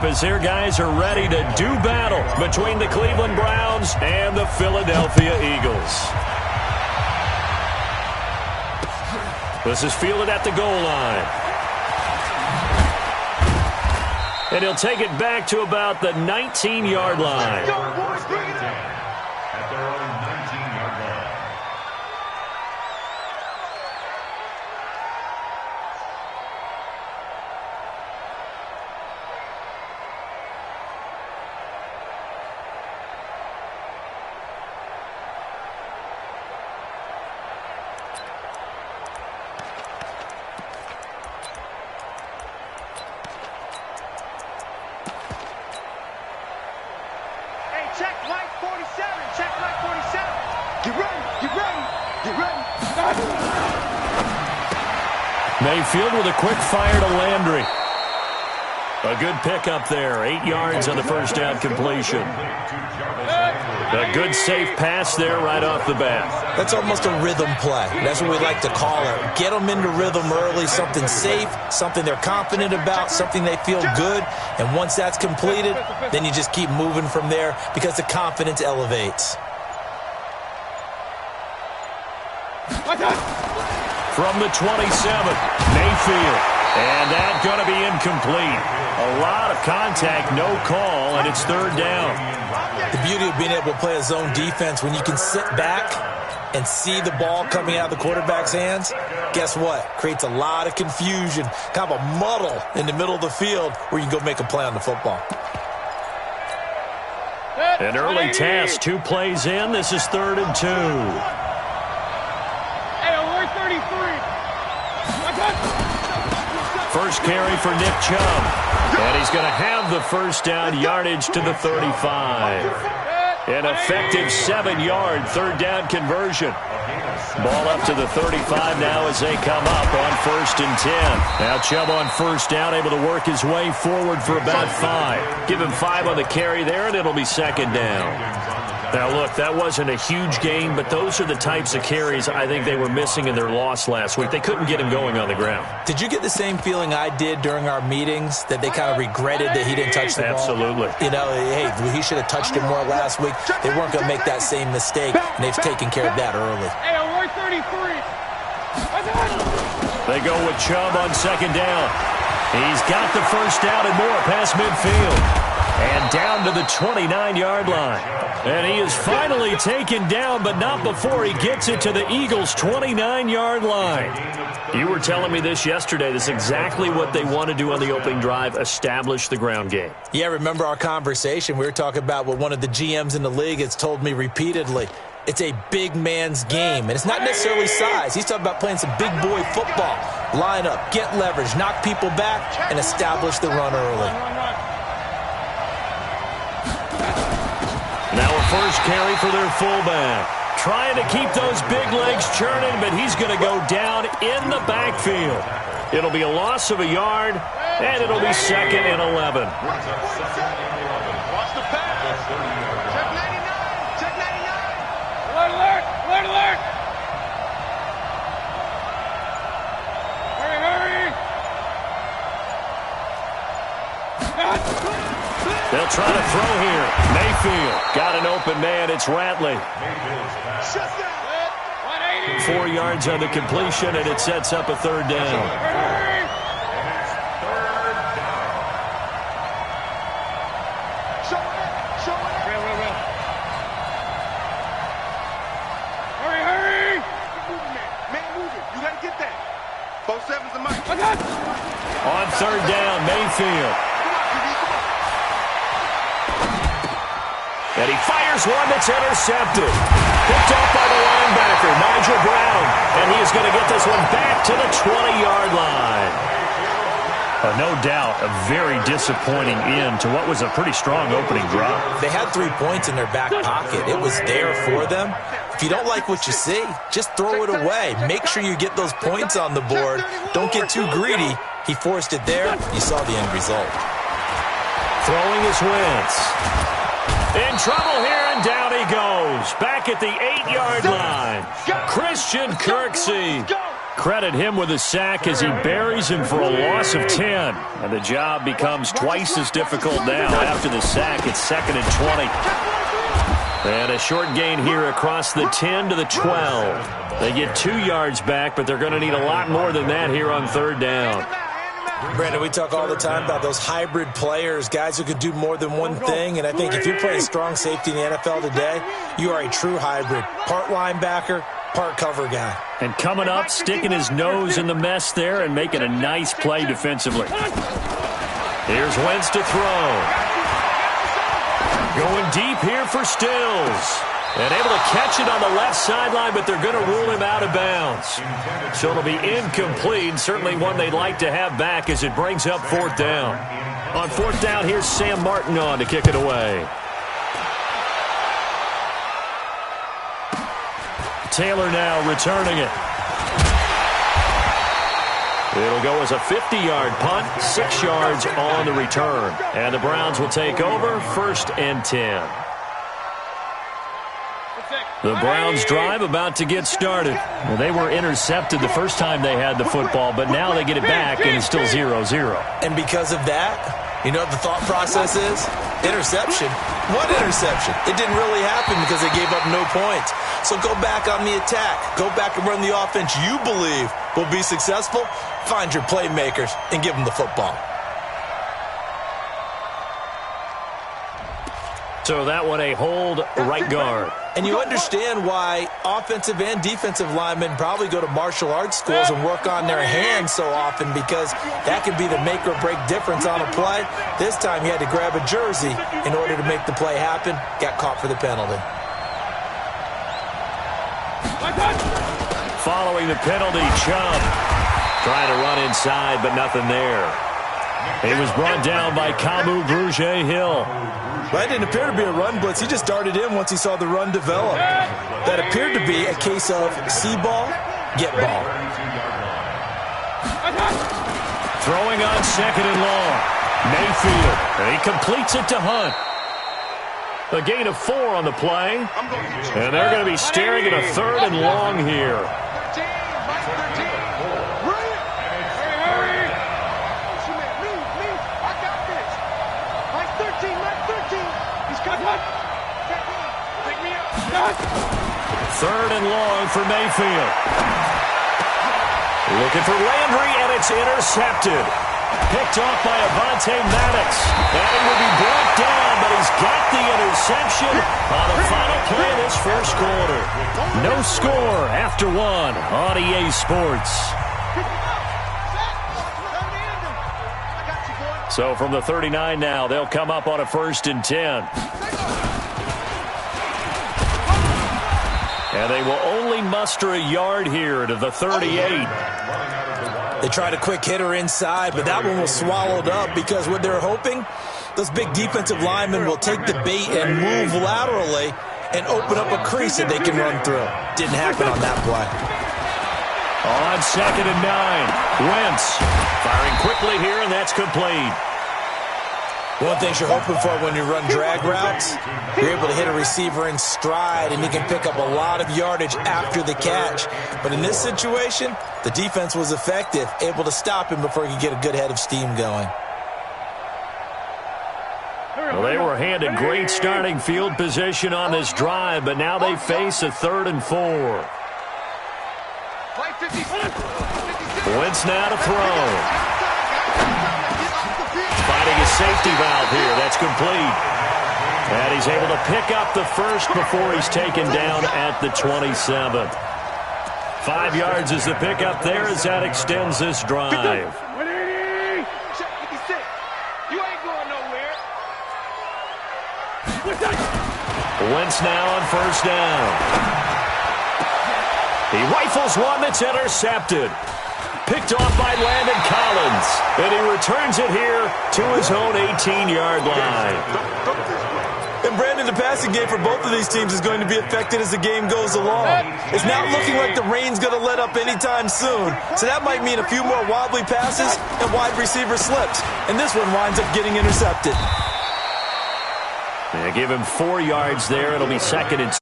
up as their guys are ready to do battle between the Cleveland Browns and the Philadelphia Eagles. This is fielded at the goal line. And he'll take it back to about the 19-yard line. At their own 19-yard line. Check light 47. Check light 47. Get ready. Get ready. Get ready. Mayfield with a quick fire to Landry. A good pickup there. 8 yards on the first down completion. A good safe pass there right off the bat. That's almost a rhythm play. That's what we like to call it. Get them into rhythm early, something safe, something they're confident about, something they feel good. And once that's completed, then you just keep moving from there because the confidence elevates. From the 27, Mayfield. And that's going to be incomplete. A lot of contact, no call, and it's third down. The beauty of being able to play a zone defense, when you can sit back and see the ball coming out of the quarterback's hands, guess what? Creates a lot of confusion, kind of a muddle in the middle of the field where you can go make a play on the football. An early task, 2 plays in. This is 3rd and 2. First carry for Nick Chubb. And he's going to have the first down, yardage to the 35. An effective 7-yard third down conversion. Ball up to the 35 now as they come up on 1st and 10. Now Chubb on first down, able to work his way forward for about 5. Give him 5 on the carry there, and it'll be 2nd down. Now, look, that wasn't a huge gain, but those are the types of carries I think they were missing in their loss last week. They couldn't get him going on the ground. Did you get the same feeling I did during our meetings, that they kind of regretted that he didn't touch the ball? Absolutely. You know, hey, he should have touched it more last week. They weren't going to make that same mistake, and they've taken care of that early. They go with Chubb on 2nd down. He's got the first down and more past midfield. And down to the 29-yard line. And he is finally taken down, but not before he gets it to the Eagles' 29-yard line. You were telling me this yesterday. This is exactly what they want to do on the opening drive, establish the ground game. Yeah, remember our conversation? We were talking about what one of the GMs in the league has told me repeatedly. It's a big man's game, and it's not necessarily size. He's talking about playing some big boy football. Line up, get leverage, knock people back, and establish the run early. Now a first carry for their fullback. Trying to keep those big legs churning, but he's going to go down in the backfield. It'll be a loss of a yard, and it'll be 2nd and 11. Watch the pass. Check 99. Check 99. Alert, alert, alert. Hurry, hurry. They'll try to throw here. Mayfield got an open man. It's Ratley. 4 yards on the completion, and it sets up a 3rd down. Hurry, hurry. Man, move it. You got to get that. 4-7's a mic. On 3rd down, Mayfield. And he fires one that's intercepted. Picked up by the linebacker, Nigel Brown. And he is going to get this one back to the 20-yard line. No doubt, a very disappointing end to what was a pretty strong opening drive. They had 3 points in their back pocket. It was there for them. If you don't like what you see, just throw it away. Make sure you get those points on the board. Don't get too greedy. He forced it there. You saw the end result. Throwing his Wentz. In trouble here, and down he goes. Back at the 8-yard line. Christian Kirksey Credit him with a sack as he buries him for a loss of 10. And the job becomes twice as difficult now. After the sack, it's 2nd and 20. And a short gain here across the 10 to the 12. They get 2 yards back, but they're going to need a lot more than that here on 3rd down. Brandon, we talk all the time about those hybrid players, guys who can do more than one thing. And I think if you're playing strong safety in the NFL today, you are a true hybrid. Part linebacker, part cover guy. And coming up, sticking his nose in the mess there and making a nice play defensively. Here's Wentz to throw. Going deep here for Stills. And able to catch it on the left sideline, but they're going to rule him out of bounds. So it'll be incomplete. Certainly one they'd like to have back as it brings up 4th down. On 4th down, here's Sam Martin on to kick it away. Taylor now returning it. It'll go as a 50-yard punt, 6 yards on the return. And the Browns will take over, 1st and 10. The Browns drive about to get started. Well, they were intercepted the first time they had the football, but now they get it back, and it's still 0-0. And because of that, you know what the thought process is? Interception. What interception? It didn't really happen because they gave up no points. So go back on the attack. Go back and run the offense you believe will be successful. Find your playmakers and give them the football. So that one a hold right guard. And you understand why offensive and defensive linemen probably go to martial arts schools and work on their hands so often, because that can be the make or break difference on a play. This time he had to grab a jersey in order to make the play happen. Got caught for the penalty. Following the penalty, Chubb trying to run inside, but nothing there. He was brought down by Kamu Grugier-Hill. That didn't appear to be a run blitz. He just darted in once he saw the run develop. That appeared to be a case of see ball, get ball. Throwing on 2nd and long. Mayfield. And he completes it to Hunt. A gain of 4 on the play. And they're going to be staring at a 3rd and long here. Third and long for Mayfield. Looking for Landry, and it's intercepted. Picked off by Avonte Maddox. And he will be brought down, but he's got the interception on the final play of this first quarter. No score after 1 on EA Sports. So from the 39 now, they'll come up on a 1st and 10. And they will only muster a yard here to the 38. They tried a quick hitter inside, but that one was swallowed up because what they're hoping, those big defensive linemen will take the bait and move laterally and open up a crease that they can run through. Didn't happen on that play. On 2nd and 9, Wentz firing quickly here, and that's complete. One of the things you're hoping for when you run drag routes, you're able to hit a receiver in stride, and you can pick up a lot of yardage after the catch. But in this situation, the defense was effective, able to stop him before he could get a good head of steam going. Well, they were handed great starting field position on this drive, but now they face a 3rd and 4. Wentz now to throw. Finding a safety valve here. That's complete. And he's able to pick up the first before he's taken down at the 27. 5 yards is the pickup there as that extends this drive. Wentz now on 1st down. He rifles one that's intercepted. Picked off by Landon Collins. And he returns it here to his own 18-yard line. And Brandon, the passing game for both of these teams is going to be affected as the game goes along. It's not looking like the rain's going to let up anytime soon. So that might mean a few more wobbly passes and wide receiver slips. And this one winds up getting intercepted. They give him 4 yards there. It'll be 2nd and